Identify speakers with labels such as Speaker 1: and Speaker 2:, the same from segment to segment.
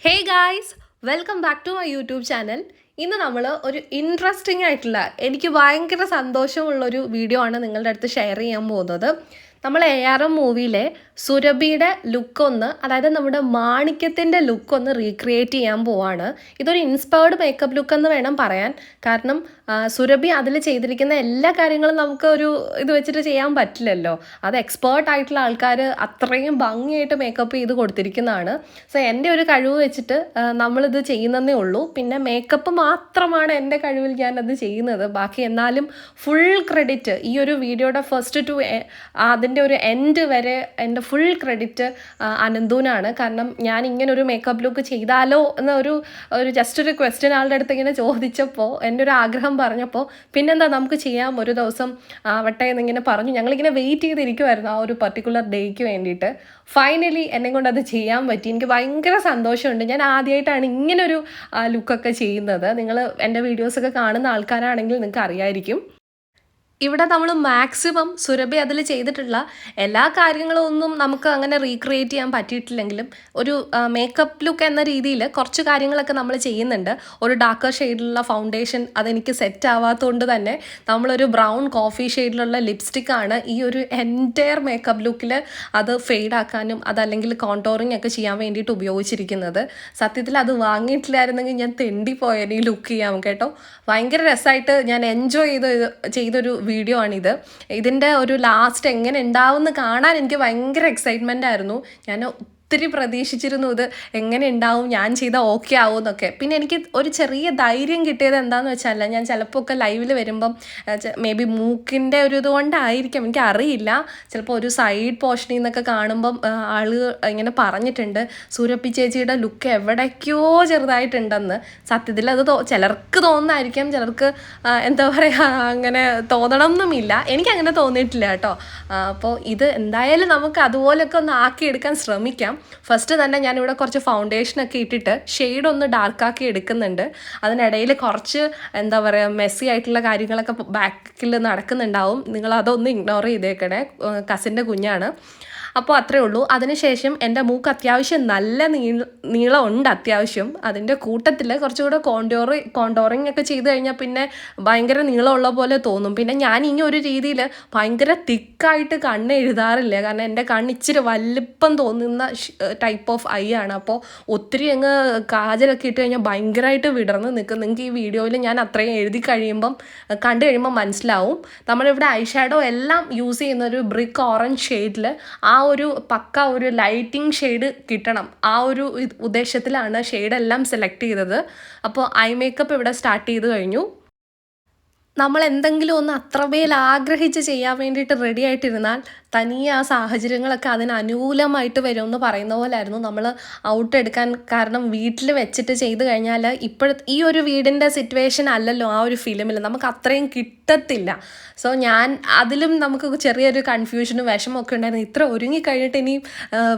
Speaker 1: Hey guys, welcome back to my YouTube channel. ഇന്ന് നമ്മൾ ഒരു ഇൻട്രസ്റ്റിംഗ് ആയിട്ടുള്ള എനിക്ക് ഭയങ്കര സന്തോഷമുള്ളൊരു വീഡിയോ ആണ് നിങ്ങളുടെ അടുത്ത് ഷെയർ ചെയ്യാൻ പോകുന്നത്. നമ്മൾ ARM മൂവിയിലെ സുരഭിയുടെ ലുക്കൊന്ന്, അതായത് നമ്മുടെ മാണിക്യത്തിൻ്റെ ലുക്കൊന്ന് റീക്രിയേറ്റ് ചെയ്യാൻ പോവാണ്. ഇതൊരു ഇൻസ്പയർഡ് മേക്കപ്പ് ലുക്ക് എന്ന് വേണം പറയാൻ. കാരണം സുരഭി അതിൽ ചെയ്തിരിക്കുന്ന എല്ലാ കാര്യങ്ങളും നമുക്ക് ഒരു ഇത് വെച്ചിട്ട് ചെയ്യാൻ പറ്റില്ലല്ലോ. അത് എക്സ്പേർട്ട് ആയിട്ടുള്ള ആൾക്കാർ അത്രയും ഭംഗിയായിട്ട് മേക്കപ്പ് ചെയ്ത് കൊടുത്തിരിക്കുന്നതാണ്. സോ എൻ്റെ ഒരു കഴിവ് വെച്ചിട്ട് നമ്മളിത് ചെയ്യുന്നതേ ഉള്ളൂ. പിന്നെ മേക്കപ്പ് മാത്രമാണ് എൻ്റെ കഴിവിൽ ഞാനത് ചെയ്യുന്നത്. ബാക്കി എന്നാലും ഫുൾ ക്രെഡിറ്റ് ഈ ഒരു വീഡിയോയുടെ ഫസ്റ്റ് ടു അതിൻ്റെ ഒരു എൻഡ് വരെ എൻ്റെ ഫുൾ ക്രെഡിറ്റ് അനന്തൂനാണ്. കാരണം ഞാൻ ഇങ്ങനെ ഒരു മേക്കപ്പ് ലുക്ക് ചെയ്താലോ എന്നൊരു ജസ്റ്റ് ഒരു ക്വസ്റ്റ്യൻ ആളുടെ അടുത്ത് ഇങ്ങനെ ചോദിച്ചപ്പോൾ എൻ്റെ ഒരു ആഗ്രഹം പറഞ്ഞപ്പോൾ പിന്നെന്താ നമുക്ക് ചെയ്യാം, ഒരു ദിവസം ആവട്ടെ എന്നിങ്ങനെ പറഞ്ഞു. ഞങ്ങളിങ്ങനെ വെയിറ്റ് ചെയ്തിരിക്കുമായിരുന്നു ആ ഒരു പർട്ടിക്കുലർ ഡേക്ക് വേണ്ടിയിട്ട്. ഫൈനലി എന്നെ കൊണ്ട് അത് ചെയ്യാൻ പറ്റി. എനിക്ക് ഭയങ്കര സന്തോഷമുണ്ട്. ഞാൻ ആദ്യമായിട്ടാണ് ഇങ്ങനൊരു ലുക്കൊക്കെ ചെയ്യുന്നത്. നിങ്ങൾ എൻ്റെ വീഡിയോസൊക്കെ കാണുന്ന ആൾക്കാരാണെങ്കിൽ നിങ്ങൾക്ക് അറിയായിരിക്കും. ഇവിടെ നമ്മൾ മാക്സിമം സുരഭി അതിൽ ചെയ്തിട്ടുള്ള എല്ലാ കാര്യങ്ങളും ഒന്നും നമുക്ക് അങ്ങനെ റീക്രിയേറ്റ് ചെയ്യാൻ പറ്റിയിട്ടില്ലെങ്കിലും ഒരു മേക്കപ്പ് ലുക്ക് എന്ന രീതിയിൽ കുറച്ച് കാര്യങ്ങളൊക്കെ നമ്മൾ ചെയ്യുന്നുണ്ട്. ഒരു ഡാർക്കർ ഷെയ്ഡിലുള്ള ഫൗണ്ടേഷൻ അതെനിക്ക് സെറ്റ് ആവാത്തതുകൊണ്ട് തന്നെ നമ്മളൊരു ബ്രൗൺ കോഫി ഷെയ്ഡിലുള്ള ലിപ്സ്റ്റിക്കാണ് ഈ ഒരു എൻറ്റയർ മേക്കപ്പ് ലുക്കിൽ അത് ഫെയ്ഡാക്കാനും അതല്ലെങ്കിൽ കോണ്ടോറിങ് ഒക്കെ ചെയ്യാൻ വേണ്ടിയിട്ട് ഉപയോഗിച്ചിരിക്കുന്നത്. സത്യത്തിൽ അത് വാങ്ങിയിട്ടില്ലായിരുന്നെങ്കിൽ ഞാൻ തെണ്ടിപ്പോയാൽ ഈ ലുക്ക് ചെയ്യാം കേട്ടോ. ഭയങ്കര രസമായിട്ട് ഞാൻ എൻജോയ് ചെയ്തൊരു വീഡിയോ ആണിത്. ഇതിൻ്റെ ഒരു ലാസ്റ്റ് എങ്ങനെ ഉണ്ടാവും എന്ന് കാണാൻ എനിക്ക് ഭയങ്കര എക്സൈറ്റ്മെൻ്റ് ആയിരുന്നു. ഞാൻ ഒത്തിരി പ്രതീക്ഷിച്ചിരുന്നു ഇത് എങ്ങനെ ഉണ്ടാവും, ഞാൻ ചെയ്താൽ ഓക്കെ ആവും എന്നൊക്കെ. പിന്നെ എനിക്ക് ഒരു ചെറിയ ധൈര്യം കിട്ടിയത് എന്താണെന്ന് വെച്ചാൽ, ഞാൻ ചിലപ്പോൾ ഒക്കെ ലൈവിൽ വരുമ്പം മേ ബി മൂക്കിൻ്റെ ഒരു ഇതുകൊണ്ടായിരിക്കും, എനിക്ക് അറിയില്ല. ചിലപ്പോൾ ഒരു സൈഡ് പോർഷനിൽ നിന്നൊക്കെ കാണുമ്പം ആളുകൾ ഇങ്ങനെ പറഞ്ഞിട്ടുണ്ട് സുരഭി ചേച്ചിയുടെ ലുക്ക് എവിടേക്കോ ചെറുതായിട്ടുണ്ടെന്ന്. സത്യത്തിൽ അത് ചിലർക്ക് തോന്നുന്നതായിരിക്കും, ചിലർക്ക് എന്താ പറയുക അങ്ങനെ തോന്നണം എന്നുമില്ല. എനിക്കങ്ങനെ തോന്നിയിട്ടില്ല കേട്ടോ. അപ്പോൾ ഇത് എന്തായാലും നമുക്ക് അതുപോലെയൊക്കെ ഒന്ന് ആക്കിയെടുക്കാൻ ശ്രമിക്കാം. ഫസ്റ്റ് തന്നെ ഞാനിവിടെ കുറച്ച് ഫൗണ്ടേഷനൊക്കെ ഇട്ടിട്ട് ഷെയ്ഡ് ഒന്ന് ഡാർക്കാക്കി എടുക്കുന്നുണ്ട്. അതിനിടയിൽ കുറച്ച് എന്താ പറയുക മെസ്സി ആയിട്ടുള്ള കാര്യങ്ങളൊക്കെ ബാക്കിൽ നടക്കുന്നുണ്ടാവും. നിങ്ങളതൊന്ന് ഇഗ്നോർ ചെയ്തേക്കണേ, കസിൻ്റെ കുഞ്ഞാണ്. അപ്പോൾ അത്രേ ഉള്ളൂ. അതിനുശേഷം എൻ്റെ മൂക്ക് അത്യാവശ്യം നല്ല നീളമുണ്ട് അത്യാവശ്യം. അതിൻ്റെ കൂട്ടത്തിൽ കുറച്ചുകൂടെ കോണ്ടോറിങ് ഒക്കെ ചെയ്ത് കഴിഞ്ഞാൽ പിന്നെ ഭയങ്കര നീളമുള്ള പോലെ തോന്നും. പിന്നെ ഞാൻ ഈ ഒരു രീതിയിൽ ഭയങ്കര തിക്കായിട്ട് കണ്ണ് എഴുതാറില്ല. കാരണം എൻ്റെ കണ്ണ് ഇച്ചിരി വലിപ്പം തോന്നുന്ന ടൈപ്പ് ഓഫ് ഐ ആണ്. അപ്പോൾ ഒത്തിരി അങ്ങ് കാജലൊക്കെ ഇട്ട് കഴിഞ്ഞാൽ ഭയങ്കരമായിട്ട് വിടർന്ന് നിൽക്കും. നിങ്ങൾക്ക് ഈ വീഡിയോയിൽ ഞാൻ അത്രയും എഴുതി കഴിയുമ്പം കണ്ടു കഴിയുമ്പോൾ മനസ്സിലാവും. നമ്മളിവിടെ ഐ ഷാഡോ എല്ലാം യൂസ് ചെയ്യുന്ന ഒരു ബ്രിക്ക് ഓറഞ്ച് ഷെയ്ഡിൽ ആ ഒരു പക്ക ഒരു ലൈറ്റിംഗ് ഷെയ്ഡ് കിട്ടണം, ആ ഒരു ഉദ്ദേശത്തിലാണ് ഷെയ്ഡെല്ലാം സെലക്ട് ചെയ്തത്. അപ്പോൾ ഐ മേക്കപ്പ് ഇവിടെ സ്റ്റാർട്ട് ചെയ്ത് കഴിഞ്ഞു. നമ്മൾ എന്തെങ്കിലും ഒന്ന് അത്രമേൽ ആഗ്രഹിച്ച് ചെയ്യാൻ വേണ്ടിയിട്ട് റെഡി ആയിട്ടിരുന്നാൽ തനിയെ ആ സാഹചര്യങ്ങളൊക്കെ അതിന് അനുകൂലമായിട്ട് വരുമെന്ന് പറയുന്ന പോലായിരുന്നു നമ്മൾ ഔട്ട് എടുക്കാൻ. കാരണം വീട്ടിൽ വെച്ചിട്ട് ചെയ്ത് കഴിഞ്ഞാൽ ഈ ഒരു വീടിൻ്റെ സിറ്റുവേഷൻ അല്ലല്ലോ ആ ഒരു ഫിലിമിൽ, നമുക്ക് അത്രയും കിട്ടത്തില്ല. സോ ഞാൻ അതിലും നമുക്ക് ചെറിയൊരു കൺഫ്യൂഷനും വിഷമമൊക്കെ ഉണ്ടായിരുന്നു. ഇത്ര ഒരുങ്ങിക്കഴിഞ്ഞിട്ട് ഇനി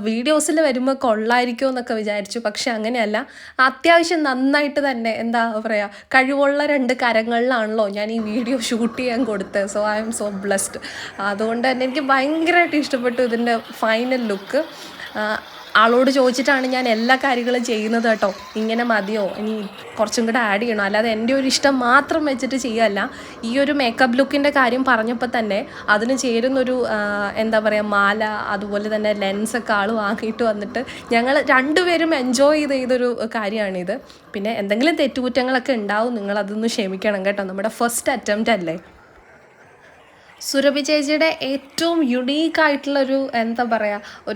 Speaker 1: വീഡിയോസിൽ വരുമ്പോൾ കൊള്ളായിരിക്കുമോ എന്നൊക്കെ വിചാരിച്ചു. പക്ഷെ അങ്ങനെയല്ല, അത്യാവശ്യം നന്നായിട്ട് തന്നെ എന്താ പറയുക കഴിവുള്ള 2 കരങ്ങളിലാണല്ലോ ഞാൻ ഈ വീഡിയോ ഷൂട്ട് ചെയ്യാൻ കൊടുത്തത്. So I M so blessed. അതുകൊണ്ട് തന്നെ എനിക്ക് ഭയങ്കരമായിട്ട് ഇഷ്ടപ്പെട്ടു ഇതിൻ്റെ ഫൈനൽ ലുക്ക്. ആളോട് ചോദിച്ചിട്ടാണ് ഞാൻ എല്ലാ കാര്യങ്ങളും ചെയ്യുന്നത് കേട്ടോ. ഇങ്ങനെ മതിയോ, ഇനി കുറച്ചും കൂടെ ആഡ് ചെയ്യണോ, അല്ലാതെ എൻ്റെ ഒരു ഇഷ്ടം മാത്രം വെച്ചിട്ട് ചെയ്യുകയല്ല. ഈ ഒരു മേക്കപ്പ് ലുക്കിൻ്റെ കാര്യം പറഞ്ഞപ്പോൾ തന്നെ അതിന് ചേരുന്നൊരു എന്താ പറയുക മാല, അതുപോലെ തന്നെ ലെൻസൊക്കെ ആൾ വാങ്ങിയിട്ട് വന്നിട്ട് ഞങ്ങൾ രണ്ടുപേരും എൻജോയ് ചെയ്തൊരു കാര്യമാണിത്. പിന്നെ എന്തെങ്കിലും തെറ്റുകുറ്റങ്ങളൊക്കെ ഉണ്ടാവും, നിങ്ങളതൊന്ന് ക്ഷമിക്കണം കേട്ടോ. നമ്മുടെ ഫസ്റ്റ് അറ്റംപ്റ്റ് അല്ലേ. സുരഭി ചേച്ചിയുടെ ഏറ്റവും യുണീക്കായിട്ടുള്ളൊരു എന്താ പറയുക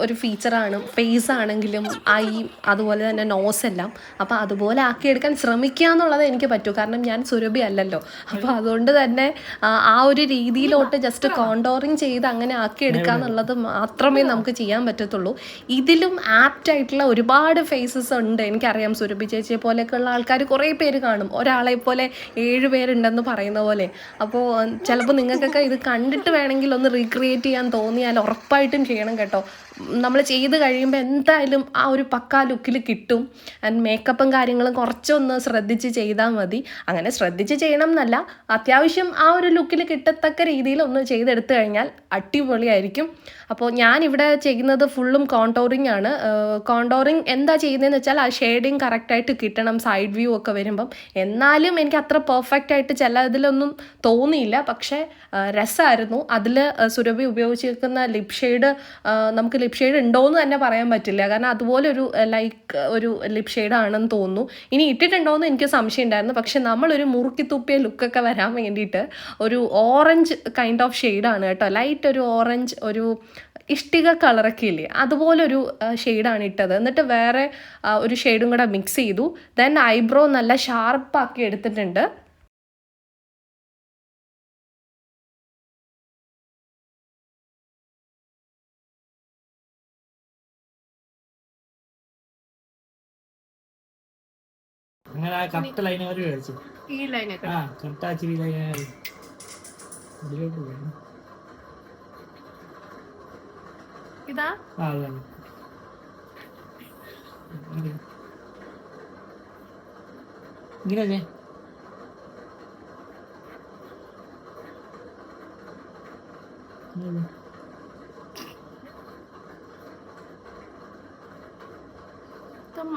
Speaker 1: ഒരു ഫീച്ചറാണ് ഫേസ് ആണെങ്കിലും ഐ അതുപോലെ തന്നെ നോസ് എല്ലാം. അപ്പോൾ അതുപോലെ ആക്കിയെടുക്കാൻ ശ്രമിക്കുക എന്നുള്ളത് എനിക്ക് പറ്റൂ. കാരണം ഞാൻ സുരഭി അല്ലല്ലോ. അപ്പോൾ അതുകൊണ്ട് തന്നെ ആ ഒരു രീതിയിലോട്ട് ജസ്റ്റ് കോണ്ടോറിങ് ചെയ്ത് അങ്ങനെ ആക്കിയെടുക്കുക എന്നുള്ളത് മാത്രമേ നമുക്ക് ചെയ്യാൻ പറ്റത്തുള്ളൂ. ഇതിലും ആപ്റ്റായിട്ടുള്ള ഒരുപാട് ഫേസസ് ഉണ്ട്. എനിക്കറിയാം സുരഭി ചേച്ചിയെ പോലെയൊക്കെയുള്ള ആൾക്കാർ കുറേ പേര് കാണും. ഒരാളെ പോലെ 7 പേരുണ്ടെന്ന് പറയുന്ന പോലെ. അപ്പോൾ ചിലപ്പോൾ നിങ്ങൾക്കൊക്കെ ഇത് കണ്ടിട്ട് വേണമെങ്കിൽ ഒന്ന് റീക്രിയേറ്റ് ചെയ്യാൻ തോന്നിയാൽ ഉറപ്പായിട്ടും ചെയ്യണം കേട്ടോ. നമ്മൾ ചെയ്ത് കഴിയുമ്പോൾ എന്തായാലും ആ ഒരു പക്കാ ലുക്കിൽ കിട്ടും. ആൻഡ് മേക്കപ്പും കാര്യങ്ങളും കുറച്ചൊന്ന് ശ്രദ്ധിച്ച് ചെയ്താൽ മതി. അങ്ങനെ ശ്രദ്ധിച്ച് ചെയ്യണം എന്നല്ല, അത്യാവശ്യം ആ ഒരു ലുക്കിൽ കിട്ടത്തക്ക രീതിയിൽ ഒന്ന് ചെയ്തെടുത്തു കഴിഞ്ഞാൽ അടിപൊളിയായിരിക്കും. അപ്പോൾ ഞാനിവിടെ ചെയ്യുന്നത് ഫുള്ളും കോണ്ടോറിങ് ആണ്. കോണ്ടോറിങ് എന്താ ചെയ്യുന്നതെന്ന് വെച്ചാൽ ആ ഷെയ്ഡിങ് കറക്റ്റായിട്ട് കിട്ടണം സൈഡ് വ്യൂ ഒക്കെ വരുമ്പം. എന്നാലും എനിക്ക് അത്ര പെർഫെക്റ്റ് ആയിട്ട് ചില ഇതിലൊന്നും തോന്നിയില്ല. പക്ഷേ രസമായിരുന്നു. അതിൽ സുരഭി ഉപയോഗിച്ചിരിക്കുന്ന ലിപ് ഷെയ്ഡ്, നമുക്ക് ലിപ് ഷെയ്ഡ് ഉണ്ടോയെന്ന് തന്നെ പറയാൻ പറ്റില്ല. കാരണം അതുപോലെ ഒരു ഒരു ലിപ് ഷെയ്ഡാണെന്ന് തോന്നുന്നു. ഇനി ഇട്ടിട്ടുണ്ടോയെന്ന് എനിക്ക് സംശയം ഉണ്ടായിരുന്നു. പക്ഷെ നമ്മളൊരു മുറുക്കി തുപ്പിയ ലുക്കൊക്കെ വരാൻ വേണ്ടിയിട്ട് ഒരു ഓറഞ്ച് കൈൻഡ് ഓഫ് ഷെയ്ഡാണ് കേട്ടോ. ലൈറ്റ് ഒരു ഓറഞ്ച്, ഒരു ഇഷ്ടിക കളറൊക്കെ ഇല്ലേ, അതുപോലൊരു ഷെയ്ഡാണ് ഇട്ടത്. എന്നിട്ട് വേറെ ഒരു ഷെയ്ഡും കൂടെ മിക്സ് ചെയ്തു. ദെൻ ഐബ്രോ നല്ല ഷാർപ്പാക്കി എടുത്തിട്ടുണ്ട്.
Speaker 2: അങ്ങനെ ആ കറക്റ്റ് ലൈൻ അവർ കഴിച്ചു.
Speaker 1: ഈ ലൈനൊക്കെ
Speaker 2: ആ കറക്റ്റ് ആച്ചിരി ലൈൻ ഇതിലോട്ട് പോയി.
Speaker 1: ഇതാ
Speaker 2: ആ അതാണ് ഇങ്ങനെ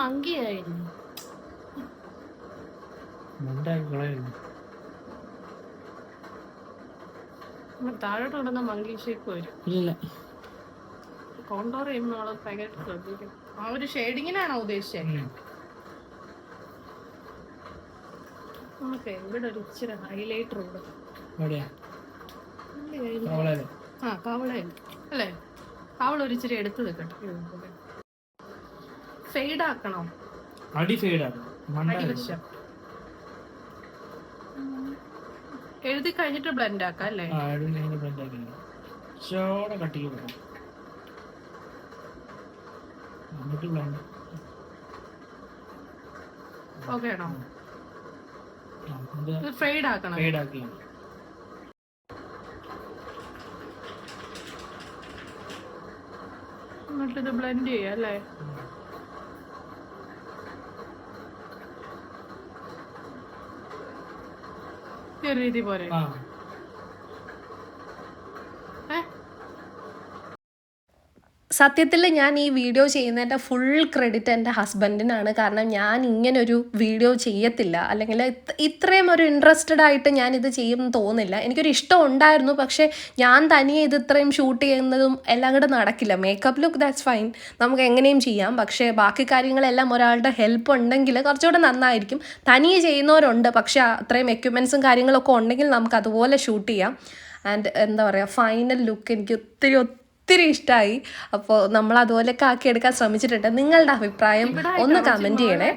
Speaker 1: മങ്കിയായിരുന്നു. താഴോട്ട് കൊണ്ടുവന്ന മങ്കി ഷേപ്പ് വരും.
Speaker 2: ഇല്ല,
Speaker 1: കോണ്ടോർ ചെയ്യുമ്പോൾ നമ്മൾ ഭയങ്കരമായിട്ട് ശ്രദ്ധിക്കും. ആ ഒരു ഷെയ്ഡിങ്ങിനാണോ ഉദ്ദേശിച്ചത്? നമുക്ക് ഇവിടെ ഒരു ഇച്ചിരി ഹൈലൈറ്റർ ഉണ്ട്. ആ കവളയിൽ അല്ലേ, കവള ഒരു ഇച്ചിരി എടുത്ത് നിൽക്കട്ടെ. ഫെയ്ഡ് ആക്കണോ?
Speaker 2: അടി ഫെയ്ഡ് ആക്കണം.
Speaker 1: അടിവശം എഴുതി കഴിഞ്ഞിട്ട് ബ്ലെൻഡ് ആക്കാം അല്ലേ?
Speaker 2: കട്ടിക്ക് കൊടുക്കാം.
Speaker 1: ഓക്കെ ആണോ? ഫെയ്ഡ് ആക്കണം.
Speaker 2: ഫെയ്ഡ് ആക്കി
Speaker 1: എന്നിട്ട് ബ്ലെൻഡ് ചെയ്യാം അല്ലേ? രീതി പോരെ. സത്യത്തിൽ ഞാൻ ഈ വീഡിയോ ചെയ്യുന്നതിൻ്റെ ഫുൾ ക്രെഡിറ്റ് എൻ്റെ ഹസ്ബൻഡിനാണ്. കാരണം ഞാൻ ഇങ്ങനൊരു വീഡിയോ ചെയ്യത്തില്ല, അല്ലെങ്കിൽ ഇത്രയും ഒരു ഇൻട്രസ്റ്റഡ് ആയിട്ട് ഞാനിത് ചെയ്യുമെന്ന് തോന്നില്ല. എനിക്കൊരു ഇഷ്ടം ഉണ്ടായിരുന്നു, പക്ഷേ ഞാൻ തനിയെ ഇത് ഇത്രയും ഷൂട്ട് ചെയ്യുന്നതും എല്ലാം കൂടെ നടക്കില്ല. മേക്കപ്പ് ലുക്ക് ദാറ്റ്സ് ഫൈൻ, നമുക്ക് എങ്ങനെയും ചെയ്യാം. പക്ഷേ ബാക്കി കാര്യങ്ങളെല്ലാം ഒരാളുടെ ഹെൽപ്പ് ഉണ്ടെങ്കിൽ കുറച്ചുകൂടെ നന്നായിരിക്കും. തനിയെ ചെയ്യുന്നവരുണ്ട്, പക്ഷേ അത്രയും എക്യുപ്മെൻറ്റ്സും കാര്യങ്ങളൊക്കെ ഉണ്ടെങ്കിൽ നമുക്ക് അതുപോലെ ഷൂട്ട് ചെയ്യാം. ആൻഡ് എന്താ പറയുക, ഫൈനൽ ലുക്ക് എനിക്ക് ഒത്തിരി ഇഷ്ടമായി. അപ്പോൾ നമ്മൾ അതുപോലെയൊക്കെ ആക്കിയെടുക്കാൻ ശ്രമിച്ചിട്ടുണ്ട്. നിങ്ങളുടെ അഭിപ്രായം ഒന്ന് കമന്റ് ചെയ്യണേ.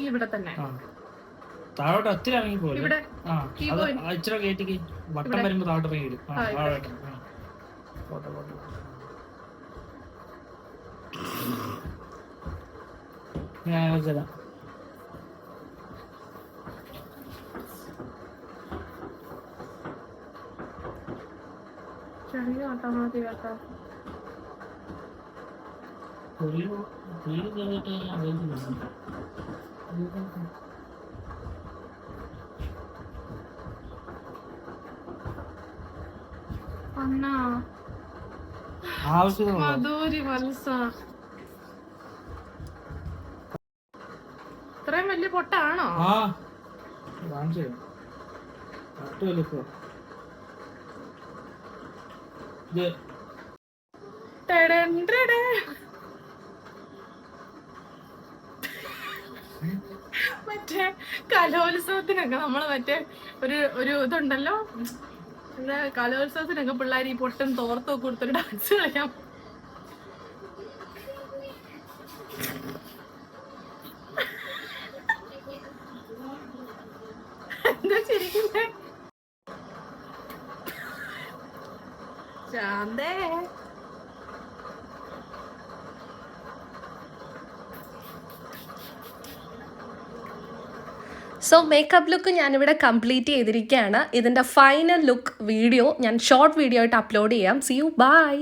Speaker 1: ഇവിടെ തന്നെ
Speaker 2: താഴോട്ട് ഒത്തിരി ഇറങ്ങി പോലെ ഇച്ചിരി കയറ്റിക്ക് വട്ടം വരുമ്പോ താഴോട്ട് ഇറങ്ങി വരും. ഞാൻ
Speaker 1: ചെറിയ ഓട്ടം മതി കേട്ടോ. മധുരി മത്സ ഇത്രയും വലിയ പൊട്ടാണോ? മറ്റേ കലോത്സവത്തിനൊക്കെ നമ്മള് മറ്റേ ഒരു ഇതുണ്ടല്ലോ, കലോത്സവത്തിനൊക്കെ പിള്ളേർ ഈ പൊട്ടും തോർത്തൊക്കെ കൊടുത്തൊരു ഡാൻസ് കളിക്കാം. എന്താ ശരിക്കും ശാന്തേ? സോ മേക്കപ്പ് ലുക്ക് ഞാനിവിടെ കംപ്ലീറ്റ് ചെയ്തിരിക്കുകയാണ്. ഇതിൻ്റെ ഫൈനൽ ലുക്ക് വീഡിയോ ഞാൻ ഷോർട്ട് വീഡിയോ ആയിട്ട് അപ്ലോഡ് ചെയ്യാം. See you, by.